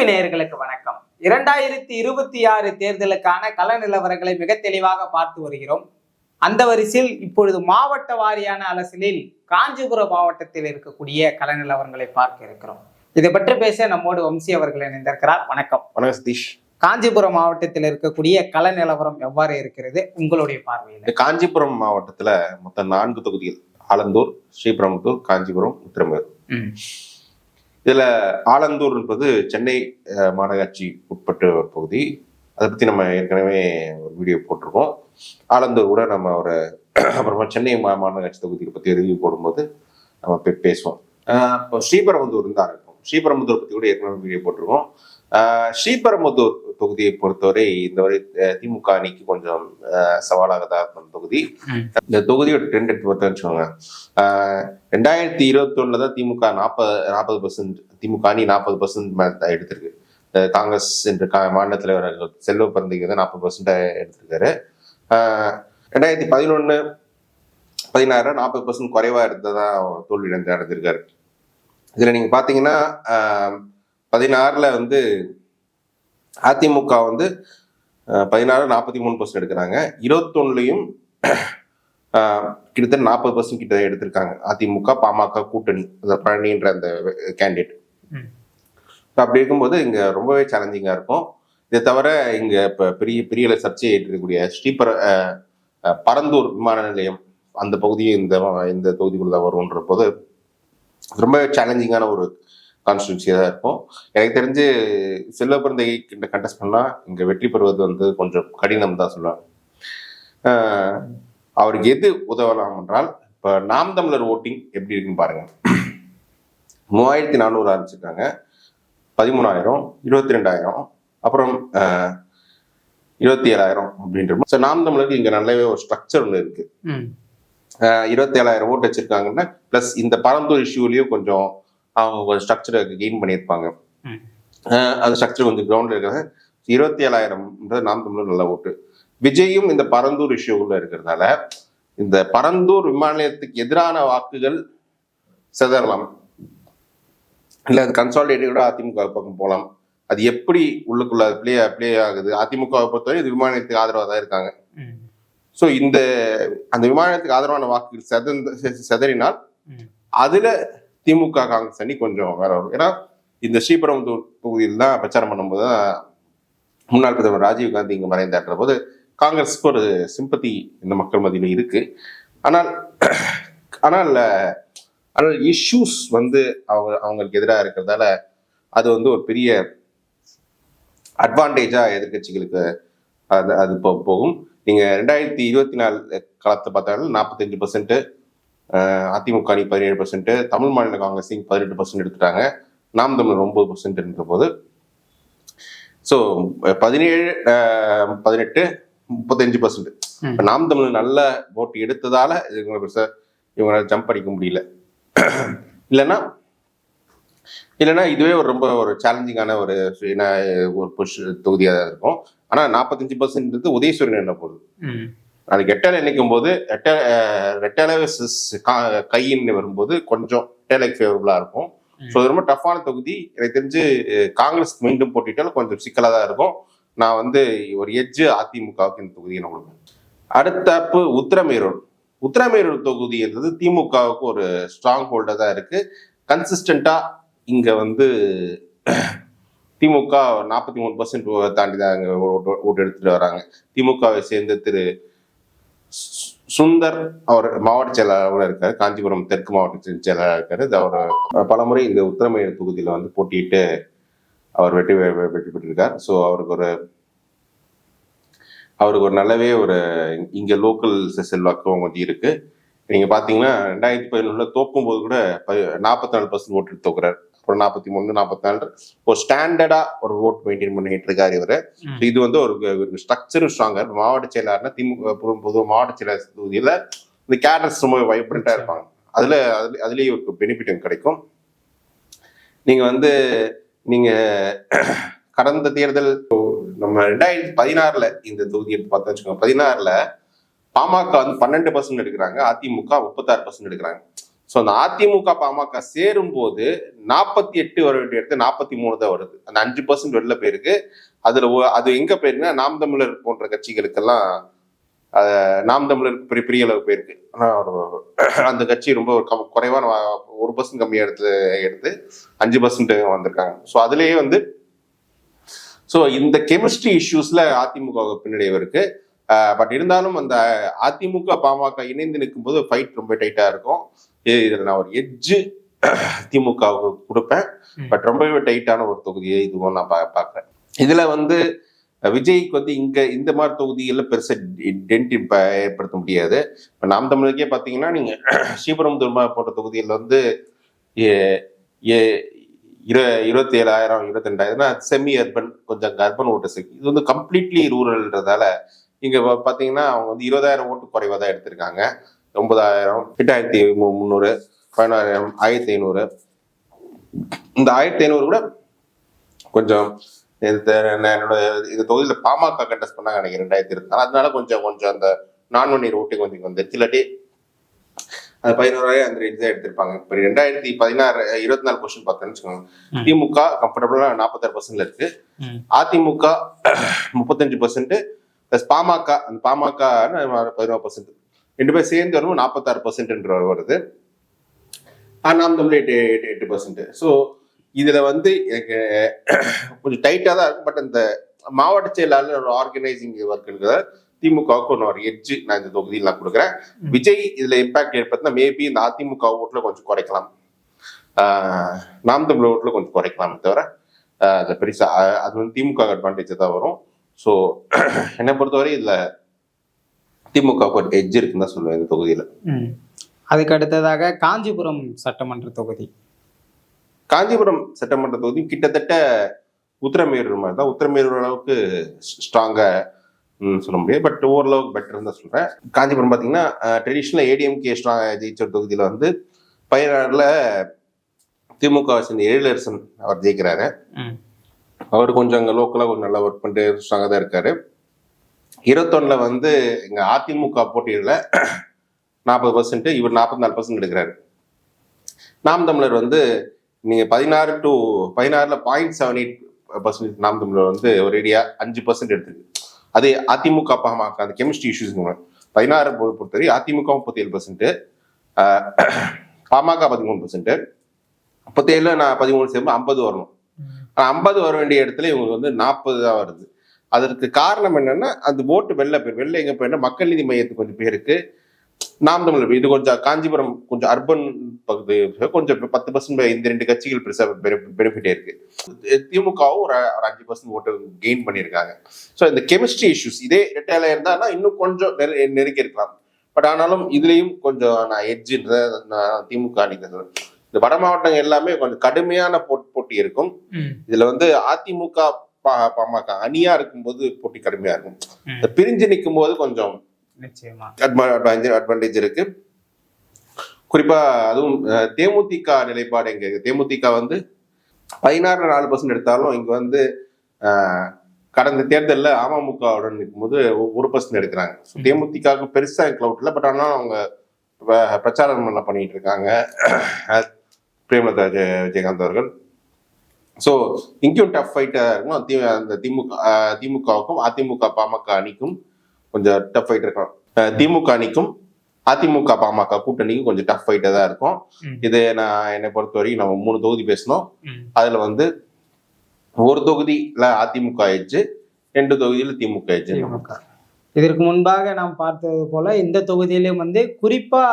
நேயர்களுக்கு வணக்கம். 2026 தேர்தலுக்கான கள நிலவரங்களை மிக தெளிவாக பார்த்து வருகிறோம். அந்த வரிசையில் இப்பொழுது மாவட்ட வாரியான அரசியலில் காஞ்சிபுரம் மாவட்டத்தில் இருக்கக்கூடிய கள நிலவரங்களை பார்க்க இருக்கிறோம். இதை பற்றி பேச நம்மோடு வம்சி அவர்கள் இணைந்திருக்கிறார். வணக்கம். வணக்கம் சதீஷ். காஞ்சிபுரம் மாவட்டத்தில் இருக்கக்கூடிய கள நிலவரம் எவ்வாறு இருக்கிறது உங்களுடைய பார்வையில்? காஞ்சிபுரம் மாவட்டத்துல மொத்தம் 4 தொகுதிகள்: ஆலந்தூர், ஸ்ரீபெரும்புதூர், காஞ்சிபுரம், உத்திரமேரூர். இதுல ஆலந்தூர் என்பது சென்னை மாநகராட்சி உட்பட்ட ஒரு பகுதி. அதை பத்தி நம்ம ஏற்கனவே ஒரு வீடியோ போட்டிருக்கோம். ஆலந்தூர் கூட நம்ம ஒரு அப்புறமா சென்னை மாநகராட்சி தொகுதியை பத்தி ரிவ்யூ போடும்போது நம்ம பேசுவோம். இப்போ ஸ்ரீபெரும்புதூர் தான் இருக்கும். ஸ்ரீபெரும்புதூர் பத்தி கூட ஏற்கனவே வீடியோ போட்டிருக்கோம். ஸ்ரீபெரும்புதூர் தொகுதியை பொறுத்தவரை இந்த வரை திமுக அணிக்கு கொஞ்சம் சவாலாக தான் இருக்கும் தொகுதி. இந்த தொகுதியோட ட்ரெண்ட் எடுத்து பார்த்தோம்னு 2021 தான் திமுக 40%, திமுக அணி 40% எடுத்திருக்கு. காங்கிரஸ் என்ற மாநில தலைவர் செல்வ பிறந்தகை தான் 40% எடுத்திருக்காரு. 2011, 16 40% குறைவா எடுத்ததான் தோல்வி அடைஞ்சிருக்காரு. இதுல நீங்க பாத்தீங்கன்னா 16ல வந்து அதிமுக வந்து 16 43% எடுக்கிறாங்க. 21லயும் கிட்டத்தட்ட 40% கிட்ட எடுத்திருக்காங்க. அதிமுக பாமக கூட்டணி, பழனின்ற அந்த கேண்டிடேட். அப்படி இருக்கும்போது இங்க ரொம்பவே சேலஞ்சிங்கா இருக்கும். இதை தவிர இங்க இப்ப பெரிய பெரிய சர்ச்சையை ஏற்றிருக்கக்கூடிய பரந்தூர் விமான நிலையம், அந்த பகுதியும் இந்த தொகுதிக்குள்ள வரும்ன்ற போது ரொம்பவே சேலஞ்சிங்கான ஒரு கான்ஸ்டிட்யூன்சியா தான் இருக்கும். எனக்கு தெரிஞ்சு செல்வ பிறந்தகை கிட்ட கண்டெஸ்ட் பண்ணா இங்க வெற்றி பெறுவது வந்து கொஞ்சம் கடினம் தான் சொல்லுவாங்க. அவருக்கு எது உதவலாம் என்றால், இப்ப நாம் தமிழர் ஓட்டிங் எப்படி இருக்குன்னு பாருங்க. 3400 ஆரம்பிச்சிருக்காங்க, 13000, 22000, அப்புறம் 27000 அப்படின்ற நாம் தமிழருக்கு இங்க நல்லாவே ஒரு ஸ்ட்ரக்சர் ஒன்று இருக்கு. 27000 ஓட்டு வச்சிருக்காங்கன்னா பிளஸ் இந்த பரந்தூர் இஷ்யூலயும் கொஞ்சம் அவங்க ஒரு ஸ்ட்ரக்சரை கெயின் பண்ணியிருப்பாங்க. அந்த ஸ்ட்ரக்சர் கொஞ்சம் கிரவுண்ட்ல இருக்கிறது. 27000 நாம் தமிழர் நல்ல ஓட்டு. விஜயும் இந்த பரந்தூர் இஷ்யூக்குள்ள இருக்கிறதுனால இந்த பரந்தூர் விமான நிலையத்துக்கு எதிரான வாக்குகள் சிதறலாம், இல்ல அது கன்சாலிடேட்டோட அதிமுக பக்கம் போகலாம். அது எப்படி உள்ளுக்குள்ள பிளே ஆகுது? அதிமுக பொறுத்தவரை இது விமான நிலையத்துக்கு ஆதரவாக தான் இருக்காங்க. ஸோ அந்த விமான நிலையத்துக்கு ஆதரவான வாக்குகள் சிதறினால் அதுல திமுக காங்கிரஸ் அணி கொஞ்சம் வேற வரும். ஏன்னா இந்த ஸ்ரீபெரும்புதூர் தொகுதியில் தான் பிரச்சாரம் பண்ணும்போது முன்னாள் பிரதமர் ராஜீவ்காந்தி இங்க மறைந்தாற்ற போது காங்கிரஸுக்கு ஒரு சிம்பத்தி இந்த மக்கள் மத்தியில இருக்கு. ஆனால் இஷ்யூஸ் வந்து அவங்களுக்கு எதிராக இருக்கிறதால அது வந்து ஒரு பெரிய அட்வான்டேஜா எதிர்கட்சிகளுக்கு அது போகும். நீங்க 2024 காலத்தை பார்த்தாலும் 45%, அதிமுக அணி 17%, தமிழ் மாநில காங்கிரஸ் 18% எடுத்துட்டாங்க, நாம் தமிழர் 9% இருந்த போது. ஸோ 17, 18, 35%. நாம் தமிழர் நல்ல ஓட்டு எடுத்ததால இவங்க ஜம்ப் அடிக்க முடியல. இல்லைன்னா இதுவே ரொம்ப ஒரு சேலஞ்சிங்கான ஒரு புஷ் தொகுதியாக தான் இருக்கும். ஆனா 45% உதயசூரியன் என்ன போகுது, நாளைக்கு எட்டலை நினைக்கும் போது ரெட்டலை கையின்னு வரும்போது கொஞ்சம் எட்டலைக்கு ஃபேவரபிளா இருக்கும். ஸோ அது ரொம்ப டஃப்பான தொகுதி. எனக்கு தெரிஞ்சு காங்கிரஸ் மீண்டும் போட்டிட்டாலும் கொஞ்சம் சிக்கலாக தான் இருக்கும். நான் வந்து ஒரு எட்ஜ் அதிமுகவுக்கு இந்த தொகுதியை நான் கொடுப்பேன். அடுத்தப்பு உத்திரமேரூர் தொகுதி என்பது திமுகவுக்கு ஒரு ஸ்ட்ராங் ஹோல்டா தான் இருக்கு. கன்சிஸ்டண்டா இங்க வந்து திமுக 43% தாண்டி தான் இங்க ஓட்டு எடுத்துட்டு வராங்க. திமுகவை சேர்ந்த திரு சுந்தர் அவர் மாவட்ட செயலாளர் இருக்காரு, காஞ்சிபுரம் தெற்கு மாவட்ட செயலாளர் இருக்காரு. அவர் பலமுறை இந்த உத்திரமேரூர் தொகுதியில வந்து போட்டியிட்டு அவர் வெற்றி பெற்றிருக்கார். ஸோ அவருக்கு ஒரு நல்லாவே ஒரு இங்க லோக்கல் செல்வாக்கும் கொஞ்சம் இருக்கு. நீங்க பாத்தீங்கன்னா 2011 தோக்கும் போது கூட 44% ஓட்டு தோக்குறாரு. அப்புறம் 43, 44 ஒரு ஸ்டாண்டர்டா ஒரு ஓட் மெயின்டைன் பண்ணிட்டு இருக்காரு இவரு. இது வந்து ஒரு ஸ்ட்ரக்சரும் ஸ்ட்ராங்கா. மாவட்ட செயலாளர்னா திமுக பொதுவாக மாவட்ட செயலாளர் தொகுதியில இந்த கேடர்ஸ் ரொம்ப வைப்ரண்டா இருப்பாங்க. அதுலயே ஒரு பெனிஃபிட் கிடைக்கும். நீங்க கடந்த தேர்தல் நம்ம 2016 இந்த தொகுதியை பார்த்தா வச்சுக்கோங்க. 16 பாமக வந்து 12% எடுக்கிறாங்க, அதிமுக 36% எடுக்கிறாங்க. ஸோ அந்த அதிமுக பாமக சேரும் போது 48 வர வேண்டிய இடத்துல 43 தான் வருது. அந்த 5% வெளில போயிருக்கு. அது எங்க போயிருக்குன்னா நாம் தமிழர் போன்ற கட்சிகளுக்கெல்லாம் நாம் தமிழருக்கு பெரிய அளவு போயிருக்கு. அந்த கட்சி ரொம்ப குறைவான 1% கம்மியா எடுத்து 5% வந்திருக்காங்க. ஸோ அதுலயே வந்து ஸோ இந்த கெமிஸ்ட்ரி இஷ்யூஸ்ல அதிமுக பின்னடைவு இருக்கு. பட் இருந்தாலும் அந்த அதிமுக பாமக இணைந்து நிற்கும் போது ஃபைட் ரொம்ப டைட்டா இருக்கும். இதுல நான் ஒரு எட்ஜு திமுகவுக்கு கொடுப்பேன். பட் ரொம்பவே டைட்டான ஒரு தொகுதியை இதுவும் நான் பாக்குறேன். இதுல வந்து விஜய்க்கு வந்து இந்த மாதிரி தொகுதிகள்ல பெருசா டென்ட் ஏற்படுத்த முடியாது. இப்ப நாம் தமிழுக்கே பாத்தீங்கன்னா நீங்க ஸ்ரீபெரும்புதூர் போன்ற தொகுதியில் வந்து 27,000 22,000 செமி அர்பன், கொஞ்சம் அர்பன் ஓட்டர்ஸ் இருக்கு. இது வந்து கம்ப்ளீட்லி ரூரல்ன்றதால இங்க பாத்தீங்கன்னா அவங்க வந்து 20,000 ஓட்டு குறைவா தான் எடுத்திருக்காங்க. 9,000, 8,300, 16,000, 1,500. இந்த 1,500 கூட கொஞ்சம் என்னோட இந்த தொகுதியில பாமக கண்டெஸ்ட் பண்ணாங்க நினைக்கிறேன் 2024. அதனால கொஞ்சம் அந்த நான்மணி ஓட்டு கொஞ்சம் வந்துருச்சு. இல்லாட்டி அது 11,000 அந்த ரேஞ்ச் தான் எடுத்திருப்பாங்க. இப்போ 2024 கொஸ்டின் பார்த்தேன்னு வச்சுக்கோங்க. திமுக கம்ஃபர்டபுளா 46% இருக்கு. அதிமுக 35%, பிளஸ் பாமக, அந்த பாமக 11%. 2 பேர் சேர்ந்து வரும் 46% வருது. நாம் தமிழ் 8%. ஸோ இதுல வந்து எனக்கு கொஞ்சம் டைட்டா தான் இருக்கும். பட் அந்த மாவட்ட செயலாளர் ஒரு ஆர்கனைசிங் ஒர்க்குங்கிற திமுகவுக்கு ஒரு எட்ஜு நான் இந்த தொகுதியில் நான் கொடுக்குறேன். விஜய் இதுல இம்பாக்ட் ஏற்படுத்தினா மேபி இந்த அதிமுக ஓட்டுல கொஞ்சம் குறைக்கலாம், நாம் தமிழ் ஓட்டுல கொஞ்சம் குறைக்கலாம். தவிர அது பெருசா அது வந்து திமுக அட்வான்டேஜ் தான் வரும். ஸோ என்னை பொறுத்தவரை இதுல திமுக எட்ஜ் இருக்குன்னு தான் சொல்லுவேன் இந்த தொகுதியில. அதுக்கு அடுத்ததாக காஞ்சிபுரம் சட்டமன்ற தொகுதி. காஞ்சிபுரம் சட்டமன்ற தொகுதி கிட்டத்தட்ட உத்திரமேரூர் மாதிரி தான். உத்திரமேரூர் அளவுக்கு ஸ்ட்ராங்கா சொல்ல முடியாது, பட் ஓரளவுக்கு பெட்டர் தான் சொல்றேன். காஞ்சிபுரம் பாத்தீங்கன்னா ட்ரெடிஷனல் ஏடிஎம்கே ஜெயிச்ச தொகுதியில வந்து 16ல திமுக சேர்ந்த எழிலரசன் அவர் ஜெயிக்கிறாரு. அவர் கொஞ்சம் அங்க லோக்கலா கொஞ்சம் நல்லா ஒர்க் பண்ணிட்டு ஸ்ட்ராங்கா தான் இருக்காரு. 21ல வந்து இங்க அதிமுக போட்டியில 40%, இவர் 44% எடுக்கிறாரு. நாம் தமிழர் வந்து நீங்க 16 to 16ல 0.78% நாம் தமிழர் வந்து ஒரு ஏரியா 5% எடுத்துருக்கு. அது அதிமுக பாமக அந்த கெமிஸ்ட்ரி இஷ்யூஸ் 16 பொறுத்தவரை அதிமுக 37%, பாமக 13%. 37ல நான் 13 சேர்ந்து 50 வரணும். 50 வர வேண்டிய இடத்துல இவங்க வந்து 40 தான் வருது. அதற்கு காரணம் என்னன்னா அந்த ஓட்டு வெளில எங்க போயின்னா மக்கள் நீதி மையத்துக்கு கொஞ்சம் பேருக்கு, நாம் தமிழர் இது கொஞ்சம் காஞ்சிபுரம் கொஞ்சம் அர்பன் பகுதி கொஞ்சம் 10% இந்த 2 கட்சிகள் பெருசா பெனிஃபிட் இருக்கு. திமுகவும் ஒரு 5% ஓட்டு கெயின் பண்ணியிருக்காங்க. ஸோ இந்த கெமிஸ்ட்ரி இஷ்யூஸ் இதே ரெட்டையில இருந்தா இன்னும் கொஞ்சம் நெருக்கி இருக்கலாம். பட் ஆனாலும் இதுலயும் கொஞ்சம் நான் எட்ஜுன்ற திமுக அணிக்கிறேன். இந்த வட மாவட்டங்கள் எல்லாமே கொஞ்சம் கடுமையான போட்டி இருக்கும். இதுல வந்து அதிமுக பாமக அணியா இருக்கும்போது போட்டி கடுமையா இருக்கும். பிரிஞ்சு நிற்கும் போது கொஞ்சம் அட்வான்டேஜ் இருக்கு. குறிப்பா அதுவும் தேமுதிக நிலைப்பாடு எங்க தேமுதிக வந்து 16ல 4% எடுத்தாலும் இங்க வந்து கடந்த தேர்தலில் அமமுகவுடன் நிற்கும்போது 1% எடுக்கிறாங்க. தேமுதிக பெருசா கிளவுட் இல்லை, பட் ஆனால் அவங்க பிரச்சாரம் எல்லாம் பண்ணிட்டு இருக்காங்க பிரேமலதா விஜயகாந்த் அவர்கள். ஸோ இங்கேயும் டஃப் ஃபைட்டா இருக்கும். அந்த திமுகவுக்கும் அதிமுக பாமக அணிக்கும் கொஞ்சம் டஃப் ஃபைட் இருக்கும். திமுக அணிக்கும் அதிமுக பாமக கூட்டணிக்கும் கொஞ்சம் டஃப் ஃபைட்டா தான் இருக்கும். இது நான் என்னை பொறுத்தவரைக்கும் நம்ம 3 தொகுதி பேசணும். அதுல வந்து ஒரு தொகுதியில அதிமுக எட்ஜு, 2 தொகுதியில திமுக எட்ஜு. இதற்கு முன்பாக நாம் பார்த்தது போல இந்த தொகுதியிலும் வந்து குறிப்பா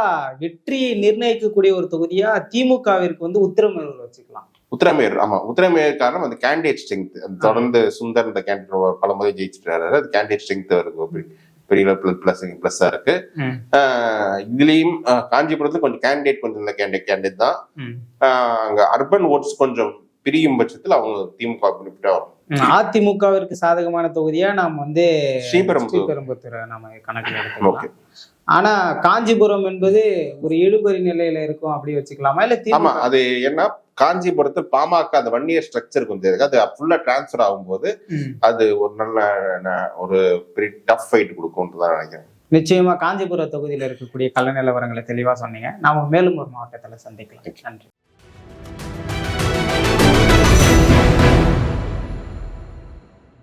வெற்றியை நிர்ணயிக்கக்கூடிய ஒரு தொகுதியா திமுகவிற்கு வந்து உத்திரமேரூர் வச்சுக்கலாம். உத்திரமேரூர், ஆமா, உத்திரமேரூர் காரணம் அந்த கேண்டிடேட் ஸ்ட்ரென்த். தொடர்ந்து சுந்தர் இந்த கேண்டிடேட் பல முறை ஜெயிச்சுட்டாரு. அது கேண்டிடேட் ஸ்ட்ரென்த் இருக்கு, பெரிய பிளஸ்ஸா இருக்கு. இதுலயும் காஞ்சிபுரத்துல கொஞ்சம் கேண்டிடேட் கொஞ்சம் நல்ல கேண்டிடேட் தான். அங்க அர்பன் ஓட்ஸ் கொஞ்சம் பிரியும் பட்சத்தில் அவங்க திமுக பெனிஃபிட்டா வரும். அதிமுகவிற்கு சாதகமான தொகுதியா நாம் வந்து ஸ்ரீபெரும்புத்தூர் நம்ம கணக்கில் எடுத்துக்கலாம். ஆனா காஞ்சிபுரம் என்பது ஒரு இழுபறி நிலையில இருக்கும் அப்படி வச்சுக்கலாமா இல்ல? ஆமா, அது என்ன காஞ்சிபுரத்தில் பாமக அந்த 1 இயர் ஸ்ட்ரக்சர் கொஞ்சம் இருக்கு. அது ஃபுல்லா டிரான்ஸ்பர் ஆகும்போது அது ஒரு நல்ல ஒரு பெரிய டஃப் ஃபைட் கொடுக்கும்னு தான் நினைக்கிறேன். நிச்சயமா காஞ்சிபுரம் தொகுதியில் இருக்கக்கூடிய கள நிலவரங்களை தெளிவா சொன்னீங்க. நாம மேலும் ஒரு மாவட்டத்துல சந்திக்கலாம். நன்றி.